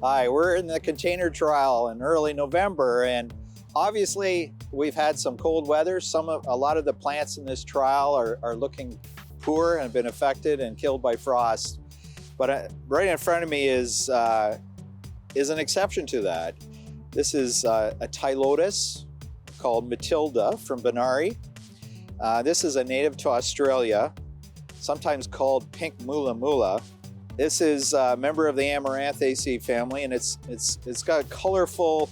Hi, we're in the container trial in early November, and obviously we've had some cold weather. A lot of the plants in this trial are looking poor and have been affected and killed by frost. But right in front of me is an exception to that. This is a Tylotus called Matilda from Benari. This is a native to Australia, sometimes called pink mula mula. This is a member of the Amaranthaceae family, and it's got colorful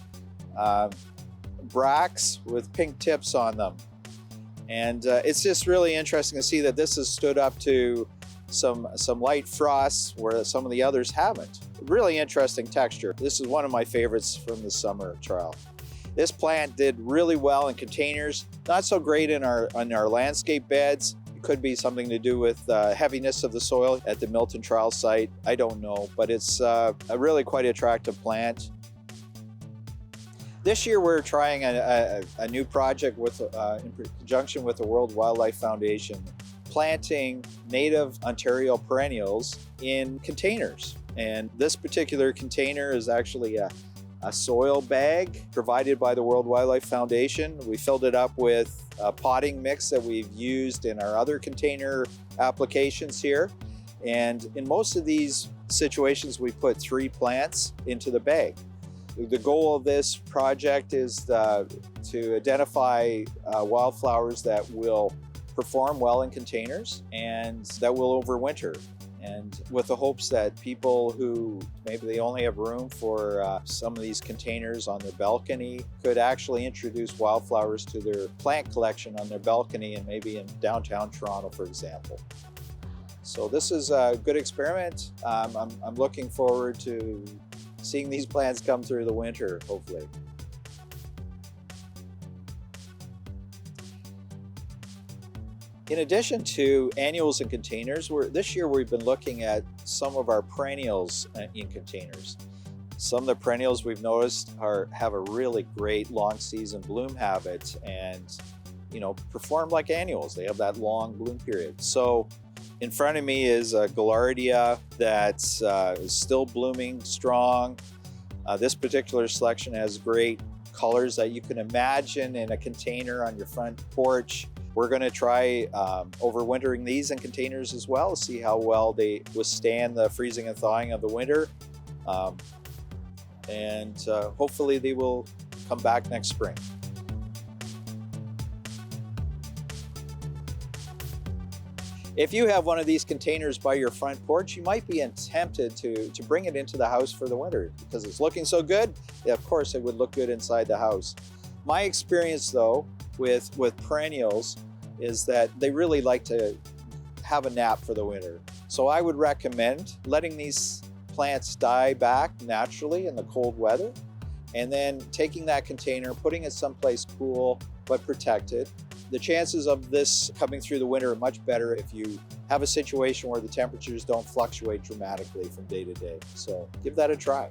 bracts with pink tips on them. And it's just really interesting to see that this has stood up to some light frosts where some of the others haven't. Really interesting texture. This is one of my favorites from the summer trial. This plant did really well in containers, not so great in our landscape beds. Could be something to do with heaviness of the soil at the Milton trial site. I don't know, but it's a really quite attractive plant. This year we're trying a new project in conjunction with the World Wildlife Foundation, planting native Ontario perennials in containers. And this particular container is actually a soil bag provided by the World Wildlife Foundation. We filled it up with a potting mix that we've used in our other container applications here. And in most of these situations, we put 3 plants into the bag. The goal of this project is to identify wildflowers that will perform well in containers and that will overwinter. And with the hopes that people who maybe they only have room for some of these containers on their balcony could actually introduce wildflowers to their plant collection on their balcony, and maybe in downtown Toronto, for example. So this is a good experiment. I'm looking forward to seeing these plants come through the winter, hopefully. In addition to annuals and containers, this year we've been looking at some of our perennials in containers. Some of the perennials we've noticed have a really great long season bloom habit and perform like annuals. They have that long bloom period. So in front of me is a Gaillardia that's is still blooming strong. This particular selection has great colors that you can imagine in a container on your front porch. We're going to try overwintering these in containers as well, see how well they withstand the freezing and thawing of the winter. And hopefully they will come back next spring. If you have one of these containers by your front porch, you might be tempted to bring it into the house for the winter because it's looking so good. Yeah, of course, it would look good inside the house. My experience, though, with perennials is that they really like to have a nap for the winter. So I would recommend letting these plants die back naturally in the cold weather, and then taking that container, putting it someplace cool but protected. The chances of this coming through the winter are much better if you have a situation where the temperatures don't fluctuate dramatically from day to day. So give that a try.